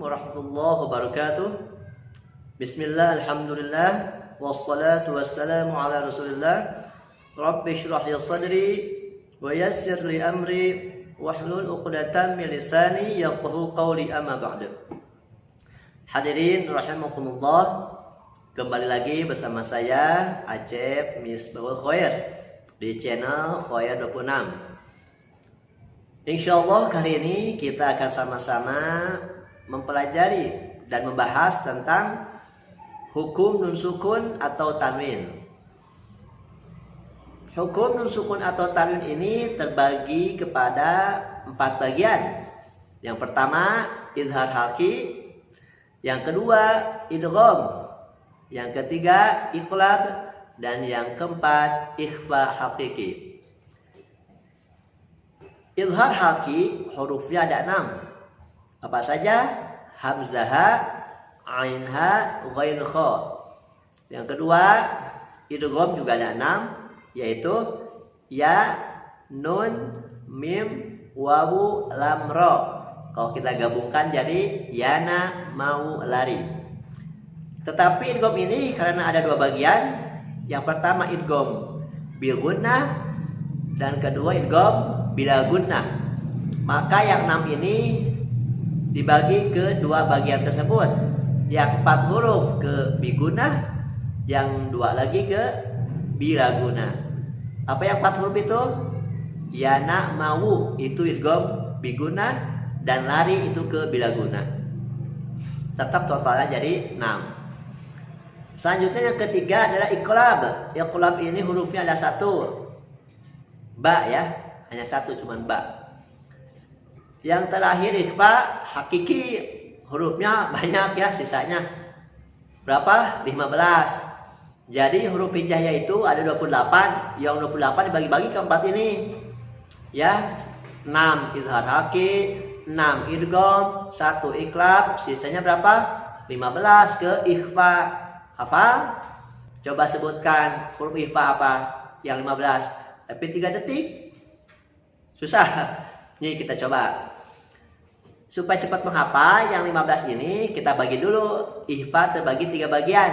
warahmatullahi wabarakatuh. Bismillah, alhamdulillah, wassalatu wassalamu ala rasulillah. Rabbi shrah li sadri wa yassir li amri wahlul 'uqdatam min lisani yafqahu qawli, amma ba'du. Hadirin rahimakumullah, kembali lagi bersama saya Acep Misbahul Khair di channel Khair 26. Insyaallah kali ini kita akan sama-sama mempelajari dan membahas tentang hukum nun sukun atau tanwin. Hukum nun sukun atau tanwin ini terbagi kepada 4 bagian. Yang pertama idhar haki, yang kedua idgham, yang ketiga iqlab, dan yang keempat ikhfa hakiki. Idhar haki hurufnya ada 6. Apa saja? Hamzah, ainha, ghain kha. Yang kedua, idgham juga ada 6, yaitu ya, nun, mim, wawu, lam, ra. Kalau kita gabungkan jadi yana mau lari. Tetapi idgham ini karena ada 2 bagian. Yang pertama idgham bil gunnah dan kedua idgham bila gunnah. Maka yang 6 ini dibagi ke 2 bagian tersebut. Yang 4 huruf ke bigunnah, yang 2 lagi ke bila gunnah. Apa yang 4 huruf itu? Yana mau itu idgham bigunnah, dan lari itu ke bila gunnah. Tetap totalnya jadi 6. Selanjutnya yang ketiga adalah iqlab. Iqlab ini hurufnya ada 1. Ba ya, hanya 1 cuman ba. Yang terakhir ikhfa hakiki, hurufnya banyak ya, sisanya berapa? 15. Jadi huruf hijaiyah itu ada 28. Yang 28 dibagi-bagi ke 4 ini. Ya, 6 idhar haki, 6 idgham, 1 iqlab, sisanya berapa? 15 ke ikhfa. Hafal? Coba sebutkan huruf ikhfa apa yang 15. Tapi 3 detik. Susah. Nih kita coba. Supaya cepat menghafal yang 15 ini, kita bagi dulu. Ikhfa terbagi 3 bagian.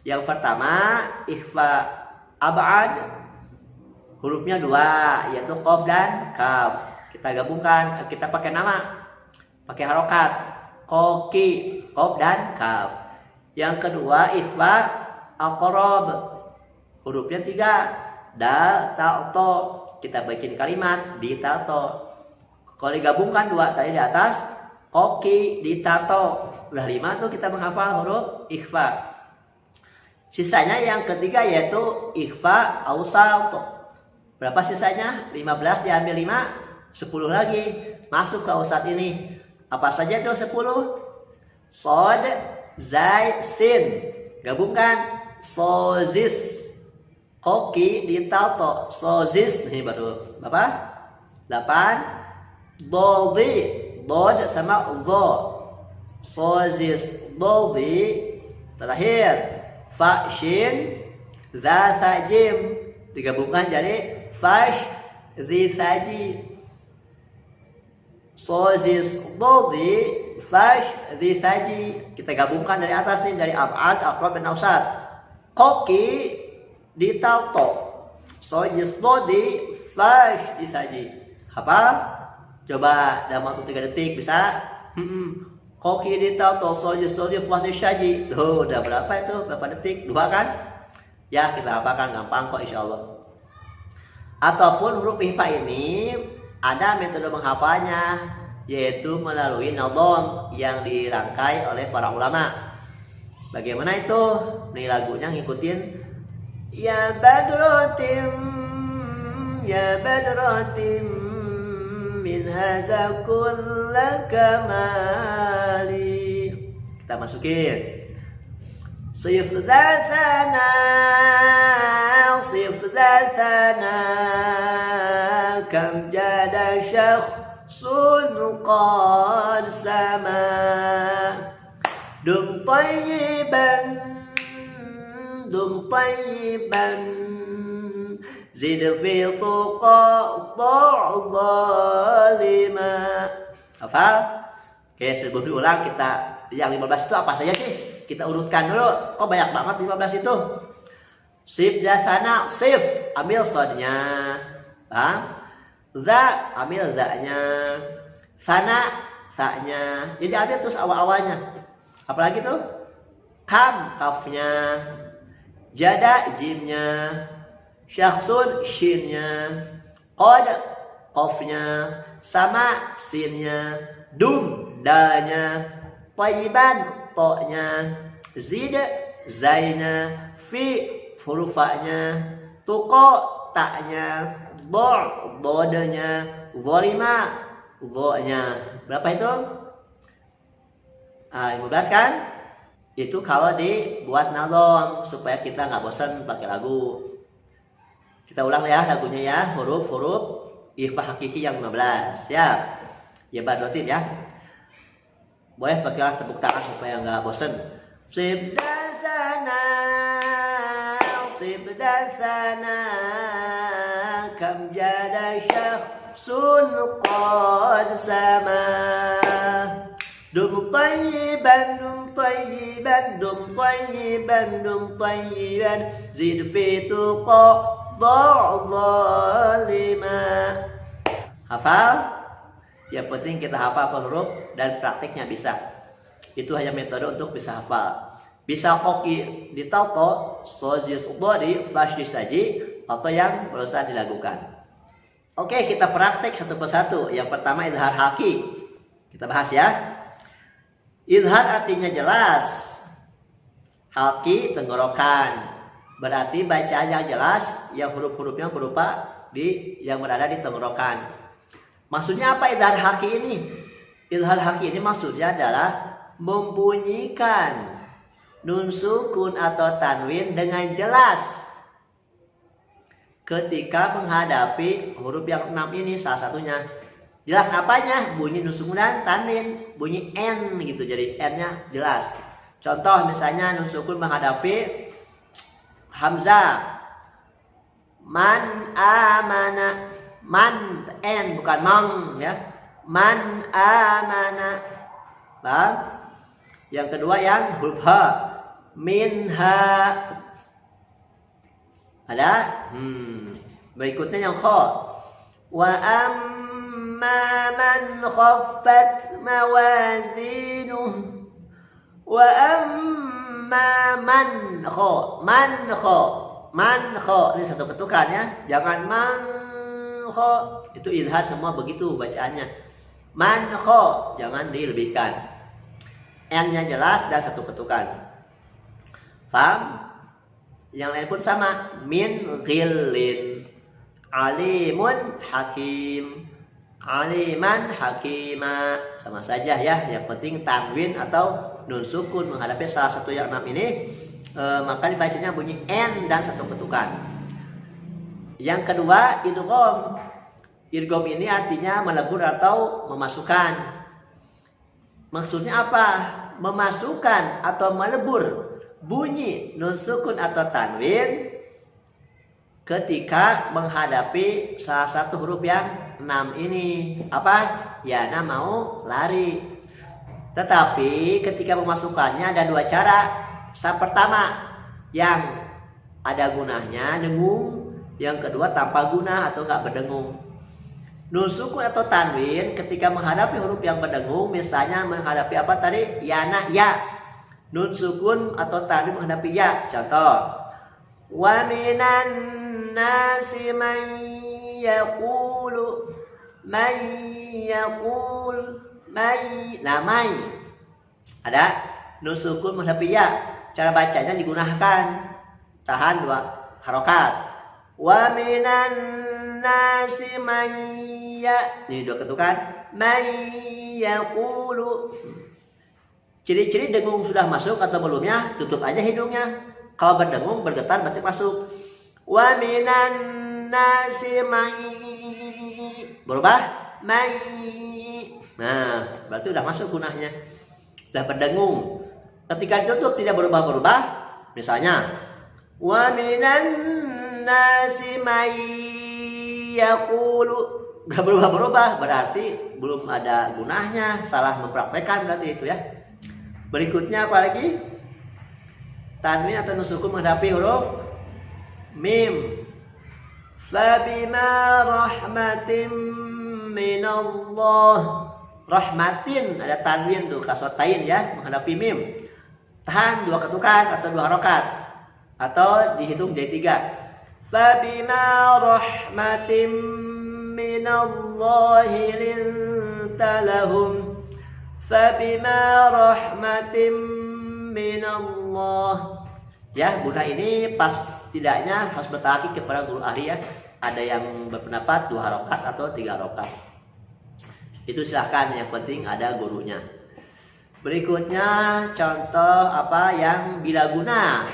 Yang pertama, ikhfa ab'ad. Hurufnya 2, yaitu qaf dan kaf. Kita gabungkan, kita pakai nama. Pakai harokat. Qoki, qaf dan kaf. Yang kedua, ikhfa aqrab. Hurufnya 3, dal, ta, to. Kita bikin kalimat di tato. Kalau digabungkan 2 tadi di atas, koki di tato. Udah 5 tuh kita menghafal huruf ikhfa. Sisanya yang ketiga yaitu ikhfa awsat. Berapa sisanya? 15 diambil 5, 10 lagi. Masuk ke awsat ini. Apa saja itu 10? Sod, zai, sin. Gabungkan sozis. Koki di tato, sozis. Ini baru berapa? 8. Dodi, dod sama dho. Sozis, dodi. Terakhir fa, shin, za, sa, jim. Digabungkan jadi fash, zi, saji. Sozis, dodi, fash, zi, saji. Kita gabungkan dari atas nih, dari ab'ad, aqrab, dan awsat. Koki di tato, sojis body, fash disaji. Apa? Coba dalam waktu 3 detik bisa? Koki di tato, sojis body, fash disaji. Tuh udah berapa itu? Berapa detik? 2 kan? Ya kita hafalkan gampang kok insyaallah. Ataupun huruf ikhfa ini ada metode menghafalnya, yaitu melalui nadham yang dirangkai oleh para ulama. Bagaimana itu? Nih lagunya ngikutin. Ya badratim, ya badratim, min haza kulla kamali. Kita masukin. Sif dzatana, sif dzatana, kam jada syakhsun qad sama. Dum tayyiban, dum tayyiban, zid fi tuqa, da' zalima. Hafal? Oke, sebelum diulang kita yang 15 itu apa saja sih? Kita urutkan dulu. Kok banyak banget 15 itu? Sif dasana, sif ambil sodnya. Za ambil za-nya. Sana sa-nya. Jadi ambil terus awal-awalnya. Apalagi tuh? Kam kafnya. Jada jimnya. Syakhsun shinnya. Qad qafnya. Sama sinnya. Dum dalnya. Tayyiban to-nya. Zid zaina. Fi hurufanya. Tuqa taknya. Do' dodanya. Zalima do-nya. Berapa itu? 15 kan? Itu kalau dibuat nazom supaya kita nggak bosan pakai lagu. Kita ulang ya lagunya ya, huruf-huruf ikhfa hakiki yang 15. Siap? Ya badrotin ya. Boleh pakailah tepuk tangan supaya nggak bosan. Sibdasana, sibdasana, kam jada syakhsun qad sama. Dum tayyiban, dum tayyiban, dum tayyiban, dum tayyiban. Zid fi tuqa zalima. Hafal? Yang penting kita hafal huruf dan praktiknya bisa. Itu hanya metode untuk bisa hafal. Bisa koki di tauto, sojis di flash disaji, atau yang berusaha dilakukan. Oke, kita praktik satu persatu. Yang pertama izhar haki. Kita bahas ya. Izhar artinya jelas. Haki tenggorokan. Berarti bacaan yang jelas, yang huruf-hurufnya berupa yang berada di tenggorokan. Maksudnya apa izhar haki ini? Izhar haki ini maksudnya adalah membunyikan nun sukun atau tanwin dengan jelas ketika menghadapi huruf yang 6 ini, salah satunya. Jelas apanya? Bunyi nun sukun dan tanwin, bunyi n gitu, jadi n-nya jelas. Contoh misalnya nun sukun menghadapi hamzah. Man amana, man n bukan mang ya. Man amana. Bang. Yang kedua yang huruf h. Minha. Ada? Berikutnya yang kha. Wa amma man khaffat mawazinuh. Wa amma man kha. Man kha. Man kha. Ini satu ketukan ya. Jangan man kha. Itu izhar semua begitu bacaannya. Man kha. Jangan dilebihkan. N-nya jelas dan satu ketukan. Paham? Yang lain pun sama. Min ghillin. Alimun hakim. Aliman hakima. Sama saja ya. Yang penting tanwin atau nun sukun menghadapi salah satu yang 6 ini. Maka dibacanya bunyi N dan satu ketukan. Yang kedua idgham. Idgham ini artinya melebur atau memasukkan. Maksudnya apa? Memasukkan atau melebur bunyi nun sukun atau tanwin ketika menghadapi salah satu huruf yang 6 ini. Apa? Yana mau lari. Tetapi ketika memasukkannya ada dua cara. Yang pertama yang ada gunahnya dengung, yang kedua tanpa guna atau enggak berdengung. Nun sukun atau tanwin ketika menghadapi huruf yang berdengung, misalnya menghadapi apa tadi? Yana, ya. Nun sukun atau tanwin menghadapi ya. Contoh. Wa minan nasi man yaqulu may. Ada nun sukun menghadapi ya. Cara bacanya digunakan. Tahan 2 harokat. Wa minan nasi man ya. Ini 2 ketukan. May yaqulu. Ciri-ciri dengung sudah masuk atau belumnya, tutup aja hidungnya. Kalau berdengung, bergetar berarti masuk. Wa minan nasi may. Berubah? May. Nah, berarti udah masuk gunahnya. Sudah berdengung. Ketika ditutup tidak berubah-berubah, misalnya wa minan nasi may yaqulu nggak berubah-berubah, berarti belum ada gunahnya, salah mempraktekkan berarti itu ya. Berikutnya apa lagi? Tanwin atau nusukun menghadapi huruf mim. Fabima rahmatim minallah. Rahmatin ada tanwin tuh, kasotain ya, menghadapi mim. Tahan 2 ketukan atau 2 harokat, atau dihitung jadi 3. Fabima rahmatim minallahi linta lahum. Fabima rahmatim minallah. Ya, guna ini pas tidaknya harus bertaki kepada guru ahli ya. Ada yang berpendapat 2 harokat atau 3 harokat. Itu silahkan, yang penting ada gurunya. Berikutnya contoh apa yang bila guna.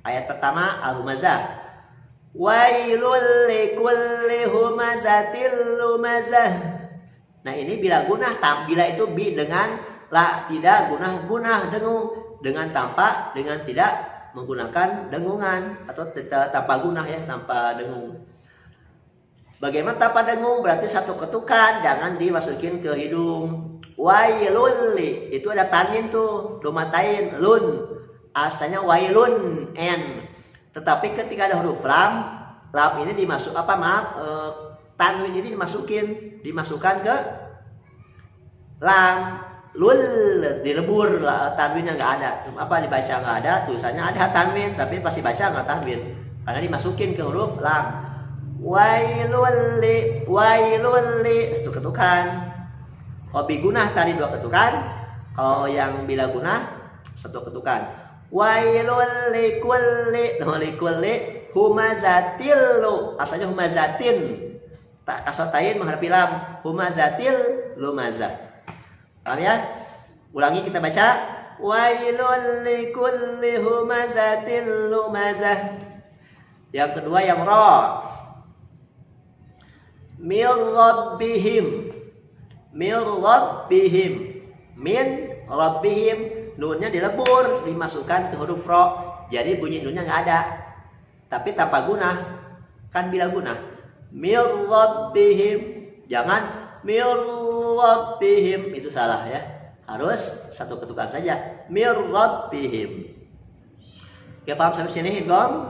Ayat pertama al-humazah. Wailul likulli humazatil lumazah. Nah ini bila guna, bila itu bi dengan la, tidak gunah dengung, dengan tanpa, dengan tidak menggunakan dengungan, atau tanpa gunah ya, tanpa dengung. Bagaimana tanpa dengung? Berarti 1 ketukan, jangan dimasukin ke hidung. Wailul, itu ada tanwin tuh, domatain lun, asalnya wailun n. Tetapi ketika ada huruf lam ini dimasuk tanwin ini dimasukkan ke lam. Lul dilebur, tanwinnya nggak ada, dibaca nggak ada, tulisannya ada tanwin tapi pasti baca nggak tanwin karena dimasukin ke huruf lam. Wailul li 1 ketukan. Kalau bigunah tadi 2 ketukan, kalau yang bila gunah 1 ketukan. Wailul likulli humazatil lu, asalnya humazatin, tak kasotain menghadapi lam, humazatil lumazah. Paham ya? Ulangi kita baca. Wailul likulli humazatil lumazah. Yang kedua yang ra. Mir rabbihim. Min rabbihim, nunnya dilebur, dimasukkan ke huruf ro, jadi bunyi nunnya nggak ada, tapi tanpa guna, kan bila guna. Min rabbihim, jangan min rabbihim, itu salah ya, harus 1 ketukan saja. Min rabbihim. Oke, paham sampai sini, Gom?